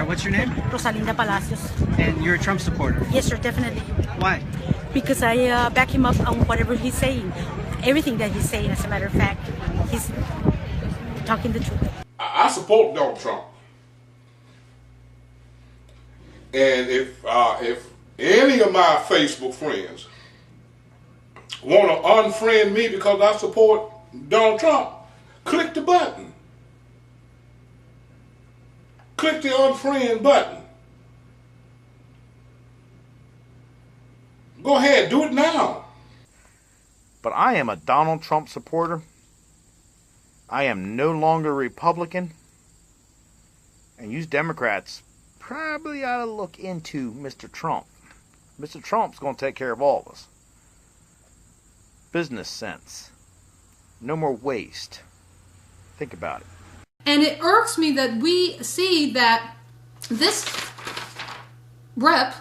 right, what's your name? Rosalinda Palacios. And you're a Trump supporter? Yes, sir, definitely. Why? Because I back him up on whatever he's saying. Everything that he's saying, as a matter of fact, he's talking the truth. I support Donald Trump. And if any of my Facebook friends want to unfriend me because I support Donald Trump, click the button. Click the unfriend button. Go ahead, do it now. But I am a Donald Trump supporter. I am no longer Republican. And you Democrats probably ought to look into Mr. Trump. Mr. Trump's going to take care of all of us. Business sense. No more waste. Think about it. And it irks me that we see that this rep,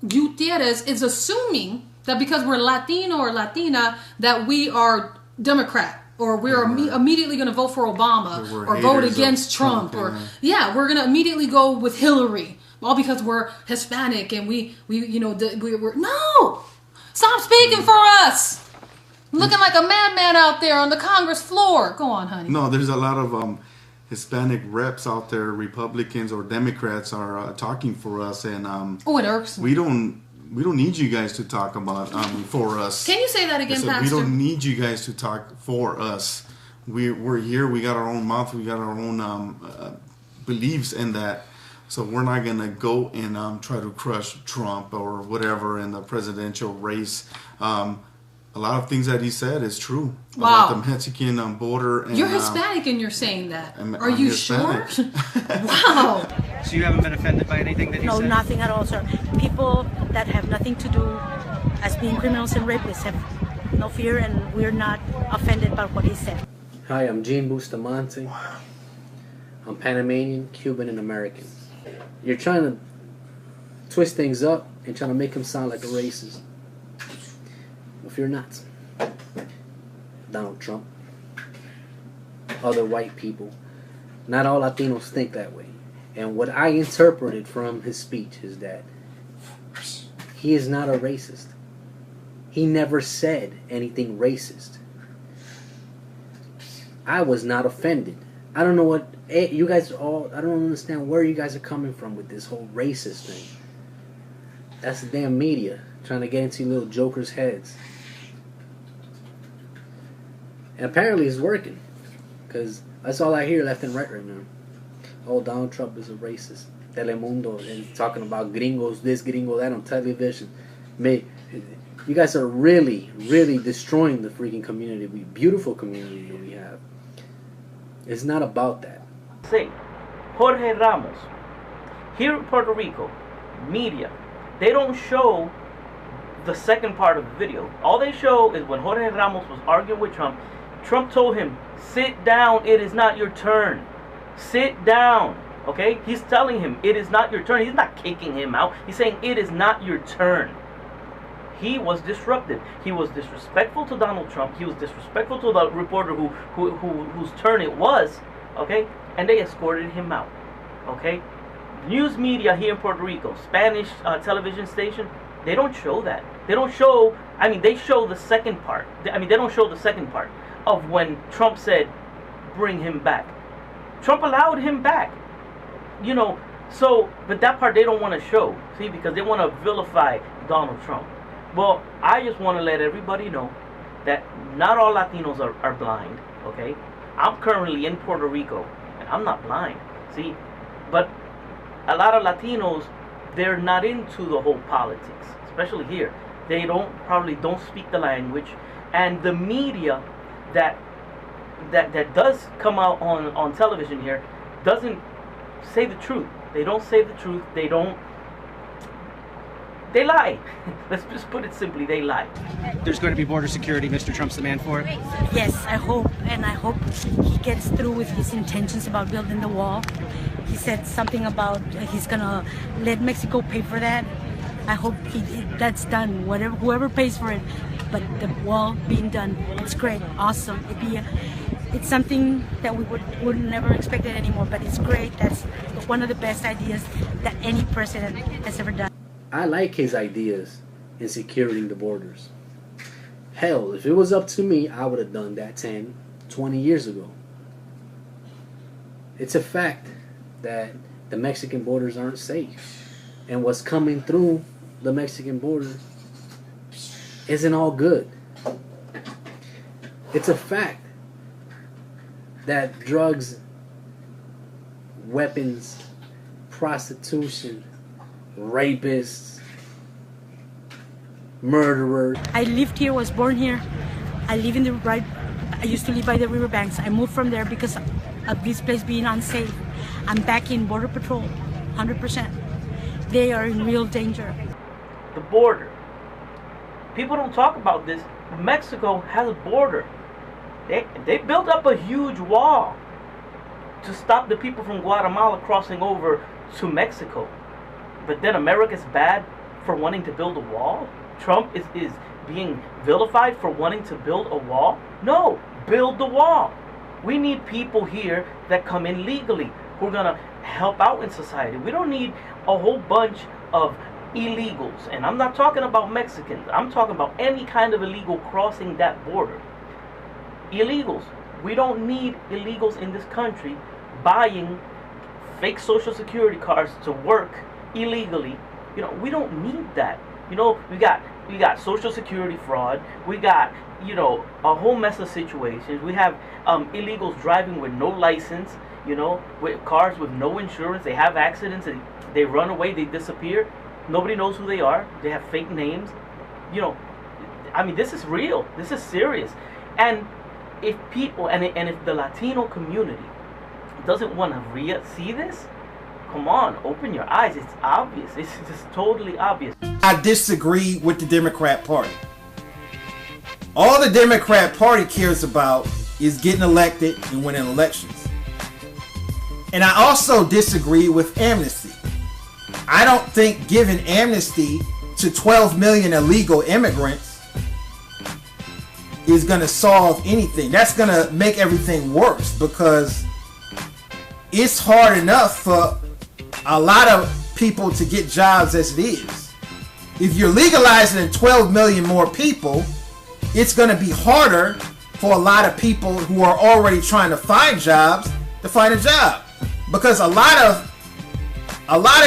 Gutierrez, is assuming that because we're Latino or Latina that we are Democrat. Or we're immediately going to vote for Obama or vote against Trump. Or we're going to immediately go with Hillary. All because we're Hispanic and we're no! Stop speaking for us! Looking like a madman out there on the Congress floor. Go on, honey. No, there's a lot of Hispanic reps out there, Republicans or Democrats are talking for us, and it irks me. We don't need you guys to talk about for us. Can you say that again, Pastor? We don't need you guys to talk for us. We're here. We got our own mouth. We got our own beliefs in that. So we're not gonna go and try to crush Trump or whatever in the presidential race. A lot of things that he said is true about the Mexican border. And, you're Hispanic and you're saying that. Are I'm you Hispanic. sure? Wow. So you haven't been offended by anything that he said? No, nothing at all, sir. People that have nothing to do as being criminals and rapists have no fear, and we're not offended by what he said. Hi, I'm Gene Bustamante. I'm Panamanian, Cuban, and American. You're trying to twist things up and trying to make him sound like a racist. If you're not, Donald Trump, other white people, not all Latinos think that way. And what I interpreted from his speech is that he is not a racist. He never said anything racist. I was not offended. I don't know what you guys all, I don't understand where you guys are coming from with this whole racist thing. That's the damn media trying to get into little jokers' heads. And apparently it's working, because that's all I hear left and right now. Oh, Donald Trump is a racist. Telemundo and talking about gringos, this, gringo, that on television. You guys are really, really destroying the freaking community, beautiful community that we have. It's not about that. Say, Jorge Ramos, here in Puerto Rico, media, they don't show the second part of the video. All they show is when Jorge Ramos was arguing with Trump, Trump told him, sit down, it is not your turn. Sit down, okay? He's telling him, it is not your turn. He's not kicking him out. He's saying, it is not your turn. He was disruptive. He was disrespectful to Donald Trump. He was disrespectful to the reporter whose turn it was, okay? And they escorted him out, okay? News media here in Puerto Rico, Spanish television station, they don't show that. They don't show, they show the second part. They don't show the second part of when Trump said, bring him back. Trump allowed him back. But that part they don't want to show, see, because they want to vilify Donald Trump. Well, I just want to let everybody know that not all Latinos are blind, okay? I'm currently in Puerto Rico, and I'm not blind, see? But a lot of Latinos, they're not into the whole politics, especially here. They probably don't speak the language, and the media that does come out on television here doesn't say the truth. They don't say the truth. They lie. Let's just put it simply, they lie. There's going to be border security. Mr. Trump's the man for it. Yes, I hope he gets through with his intentions about building the wall. He said something about he's gonna let Mexico pay for that. I hope that's done. Whoever pays for it, but the wall being done, it's great, awesome. It's something that we would never expect it anymore, but it's great. That's one of the best ideas that any president has ever done. I like his ideas in securing the borders. Hell, if it was up to me, I would have done that 10, 20 years ago. It's a fact that the Mexican borders aren't safe. And what's coming through the Mexican border isn't all good. It's a fact that drugs, weapons, prostitution, rapists, murderers. I lived here, was born here. I live in I used to live by the riverbanks. I moved from there because of this place being unsafe. I'm back in Border Patrol, 100%. They are in real danger. The border. People don't talk about this. Mexico has a border. They built up a huge wall to stop the people from Guatemala crossing over to Mexico. But then America's bad for wanting to build a wall? Trump is being vilified for wanting to build a wall? No, build the wall. We need people here that come in legally who are going to help out in society. We don't need a whole bunch of illegals. And I'm not talking about Mexicans. I'm talking about any kind of illegal crossing that border. Illegals. We don't need illegals in this country buying fake social security cards to work illegally. You know, we don't need that. You know, we got social security fraud. We got, you know, a whole mess of situations. We have illegals driving with no license, you know, with cars with no insurance. They have accidents and they run away, they disappear. Nobody knows who they are. They have fake names. You know, I mean, this is real. This is serious. And if people, and if the Latino community doesn't want to see this, come on, open your eyes. It's obvious. It's just totally obvious. I disagree with the Democrat Party. All the Democrat Party cares about is getting elected and winning elections. And I also disagree with amnesty. I don't think giving amnesty to 12 million illegal immigrants is going to solve anything. That's going to make everything worse, because it's hard enough for a lot of people to get jobs as it is. If you're legalizing 12 million more people, it's going to be harder for a lot of people who are already trying to find jobs to find a job, because a lot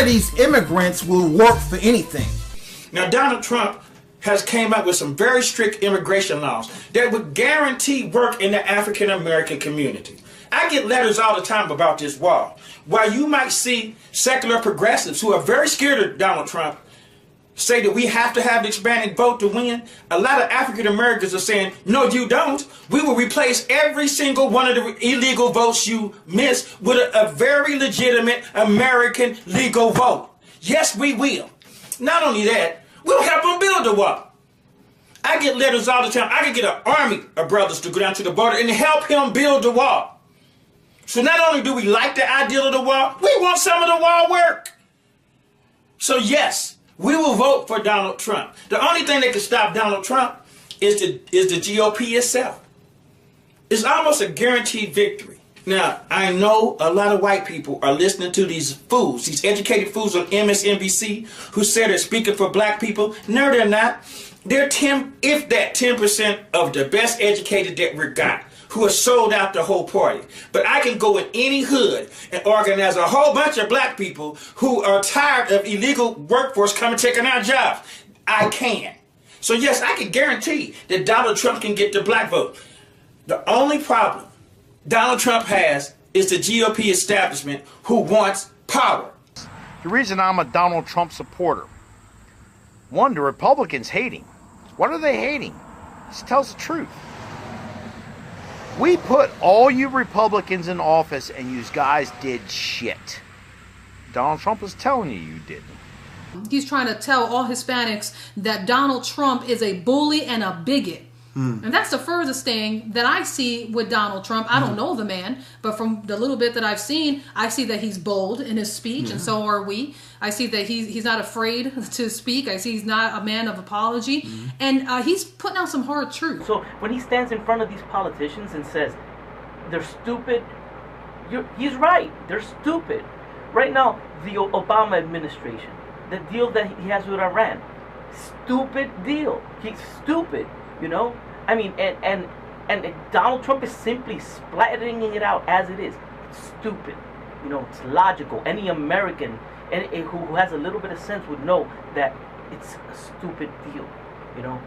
of these immigrants will work for anything. Now, Donald Trump has came up with some very strict immigration laws that would guarantee work in the African American community. I get letters all the time about this wall. While you might see secular progressives who are very scared of Donald Trump say that we have to have the Hispanic vote to win, a lot of African Americans are saying, no, you don't. We will replace every single one of the illegal votes you miss with a very legitimate American legal vote. Yes, we will. Not only that, we'll help them build the wall. I get letters all the time. I can get an army of brothers to go down to the border and help him build the wall. So not only do we like the idea of the wall, we want some of the wall work. So yes, we will vote for Donald Trump. The only thing that can stop Donald Trump is the GOP itself. It's almost a guaranteed victory. Now, I know a lot of white people are listening to these fools, these educated fools on MSNBC who say they're speaking for black people. No, they're not. They're 10% of the best educated that we got, who have sold out the whole party. But I can go in any hood and organize a whole bunch of black people who are tired of illegal workforce coming taking our jobs. I can. So yes, I can guarantee that Donald Trump can get the black vote. The only problem Donald Trump has is the GOP establishment who wants power. The reason I'm a Donald Trump supporter, one, the Republicans hate him. What are they hating? Just tells the truth. We put all you Republicans in office and you guys did shit. Donald Trump is telling you didn't. He's trying to tell all Hispanics that Donald Trump is a bully and a bigot. And that's the furthest thing that I see with Donald Trump. I don't know the man, but from the little bit that I've seen, I see that he's bold in his speech, and so are we. I see that he's not afraid to speak. I see he's not a man of apology, and he's putting out some hard truth. So when he stands in front of these politicians and says, They're stupid. He's right. They're stupid. Right now, the Obama administration, the deal that he has with Iran, stupid deal. He's stupid, you know? I mean, and Donald Trump is simply splattering it out as it is. It's stupid. You know, it's logical. Any American who has a little bit of sense would know that it's a stupid deal. You know,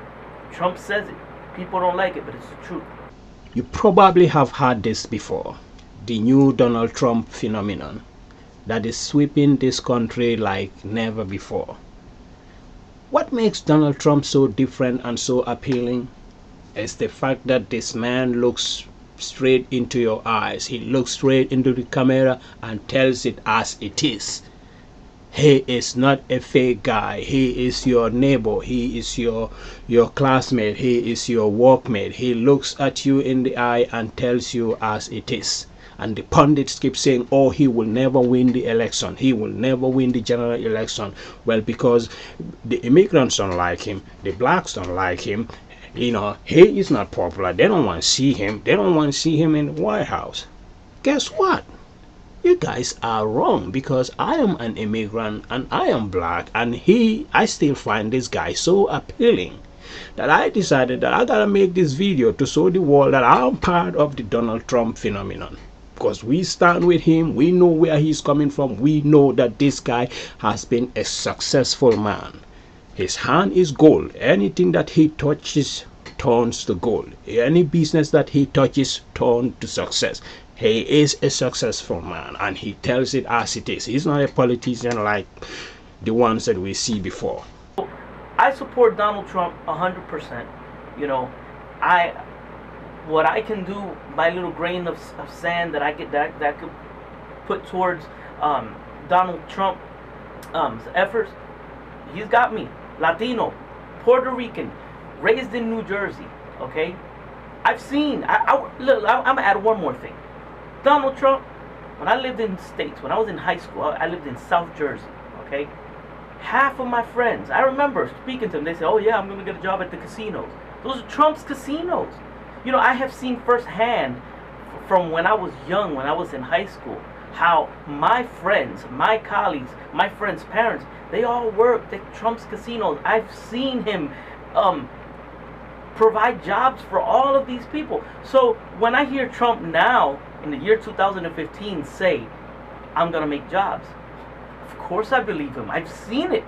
Trump says it. People don't like it, but it's the truth. You probably have heard this before. The new Donald Trump phenomenon that is sweeping this country like never before. What makes Donald Trump so different and so appealing is the fact that this man looks straight into your eyes. He looks straight into the camera and tells it as it is. He is not a fake guy. He is your neighbor. He is your classmate. He is your workmate. He looks at you in the eye and tells you as it is. And the pundits keep saying, oh, he will never win the election. He will never win the general election. Well, because the immigrants don't like him. The blacks don't like him. You know, he is not popular. They don't want to see him. They don't want to see him in the White House. Guess what? You guys are wrong, because I am an immigrant and I am black, and I still find this guy so appealing that I decided that I gotta make this video to show the world that I'm part of the Donald Trump phenomenon. Because we stand with him, we know where he's coming from, we know that this guy has been a successful man. His hand is gold. Anything that he touches turns to gold. Any business that he touches turns to success. He is a successful man, and he tells it as it is. He's not a politician like the ones that we see before. I support Donald Trump 100%. You know, what I can do, my little grain of sand that I get that could put towards Donald Trump's efforts, he's got me. Latino, Puerto Rican, raised in New Jersey. Okay, I've seen. Look, I'm gonna add one more thing. Donald Trump, when I lived in the States, when I was in high school, I lived in South Jersey, okay? Half of my friends, I remember speaking to them, they said, oh yeah, I'm going to get a job at the casinos. Those are Trump's casinos. You know, I have seen firsthand from when I was young, when I was in high school, how my friends, my colleagues, my friends' parents, they all worked at Trump's casinos. I've seen him provide jobs for all of these people. So when I hear Trump now, in the year 2015, say, I'm going to make jobs, of course I believe him. I've seen it.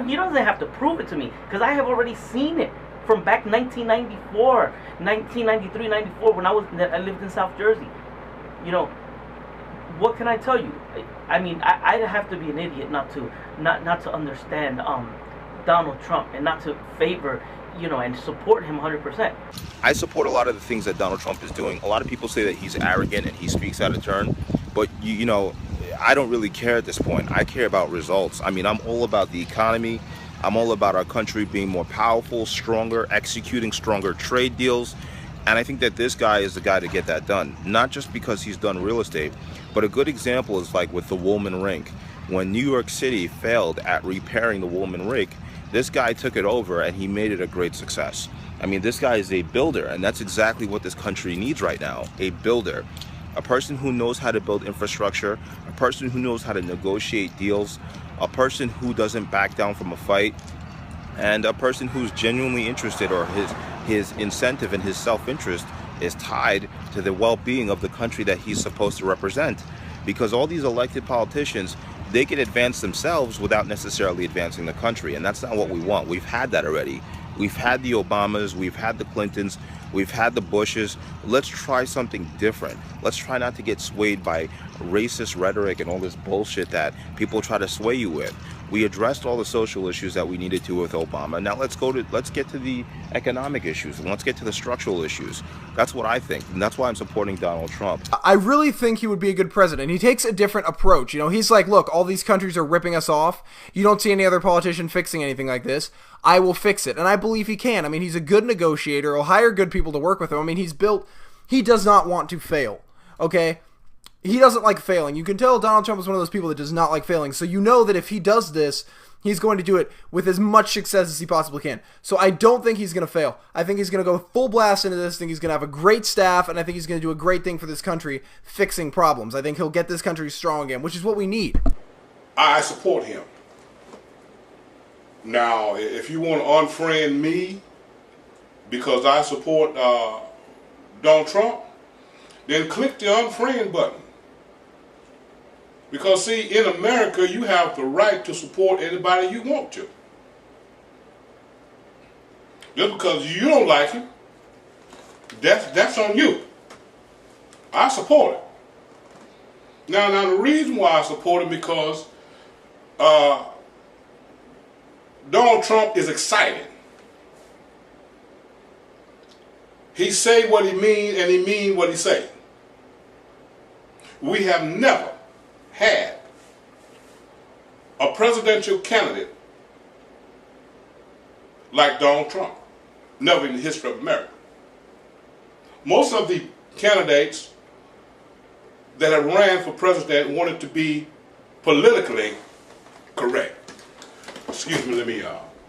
He doesn't have to prove it to me, because I have already seen it from back 1994, 1993, 94, when I lived in South Jersey. You know, what can I tell you? I mean, I'd have to be an idiot not to understand Donald Trump and not to favor, you know, and support him 100%. I support a lot of the things that Donald Trump is doing. A lot of people say that he's arrogant and he speaks out of turn, but you know, I don't really care at this point. I care about results. I mean, I'm all about the economy. I'm all about our country being more powerful, stronger, executing stronger trade deals. And I think that this guy is the guy to get that done. Not just because he's done real estate, but a good example is like with the Woolman Rink. When New York City failed at repairing the Woolman Rink, this guy took it over and he made it a great success. I mean, this guy is a builder, and that's exactly what this country needs right now, a builder. A person who knows how to build infrastructure, a person who knows how to negotiate deals, a person who doesn't back down from a fight, and a person who's genuinely interested, or his incentive and his self-interest is tied to the well-being of the country that he's supposed to represent. Because all these elected politicians, they can advance themselves without necessarily advancing the country, and that's not what we want. We've had that already. We've had the Obamas, we've had the Clintons, we've had the Bushes. Let's try something different. Let's try not to get swayed by racist rhetoric and all this bullshit that people try to sway you with. We addressed all the social issues that we needed to with Obama. Now let's get to the economic issues, and let's get to the structural issues. That's what I think, and that's why I'm supporting Donald Trump. I really think he would be a good president. He takes a different approach. You know, he's like, look, all these countries are ripping us off. You don't see any other politician fixing anything like this. I will fix it. And I believe he can. I mean, he's a good negotiator. He'll hire good people to work with him. I mean, he does not want to fail. Okay? He doesn't like failing. You can tell Donald Trump is one of those people that does not like failing. So you know that if he does this, he's going to do it with as much success as he possibly can. So I don't think he's going to fail. I think he's going to go full blast into this. I think he's going to have a great staff, and I think he's going to do a great thing for this country, fixing problems. I think he'll get this country strong again, which is what we need. I support him. Now, if you want to unfriend me because I support Donald Trump, then click the unfriend button. Because, see, in America, you have the right to support anybody you want to. Just because you don't like him, that's on you. I support it. Now, the reason why I support him because Donald Trump is exciting. He say what he mean, and he mean what he say. We have never had a presidential candidate like Donald Trump. Never in the history of America. Most of the candidates that have ran for president wanted to be politically correct. Excuse me, let me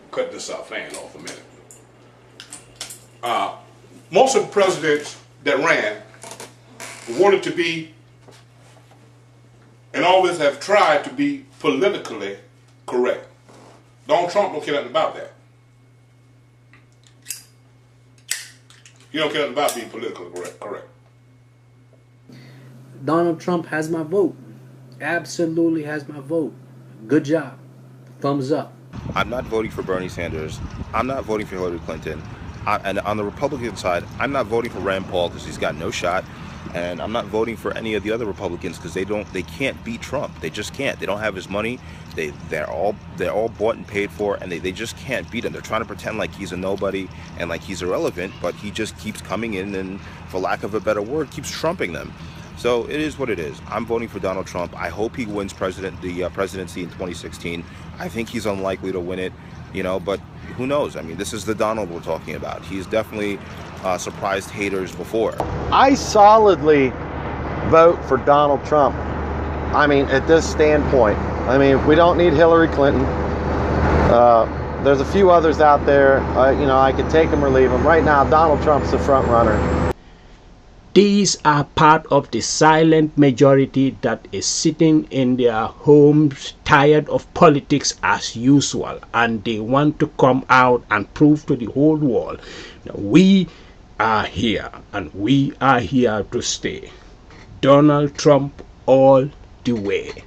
cut this fan off a minute. Most of the presidents that ran wanted to be and always have tried to be politically correct. Donald Trump don't care nothing about that. He don't care nothing about being politically correct. Donald Trump has my vote. Absolutely has my vote. Good job. Thumbs up. I'm not voting for Bernie Sanders. I'm not voting for Hillary Clinton. And on the Republican side, I'm not voting for Rand Paul because he's got no shot. And I'm not voting for any of the other Republicans because they can't beat Trump. They just can't. They don't have his money. They're all bought and paid for, and they just can't beat him. They're trying to pretend like he's a nobody and like he's irrelevant, but he just keeps coming in and, for lack of a better word, keeps trumping them. So it is what it is. I'm voting for Donald Trump. I hope he wins the presidency in 2016. I think he's unlikely to win it, but who knows? I mean, this is the Donald we're talking about. He's definitely surprised haters before. I solidly vote for Donald Trump. I mean, at this standpoint. I mean, we don't need Hillary Clinton. There's a few others out there. I could take them or leave them. Right now, Donald Trump's the front runner. These are part of the silent majority that is sitting in their homes tired of politics as usual, and they want to come out and prove to the whole world that we are here and we are here to stay. Donald Trump all the way.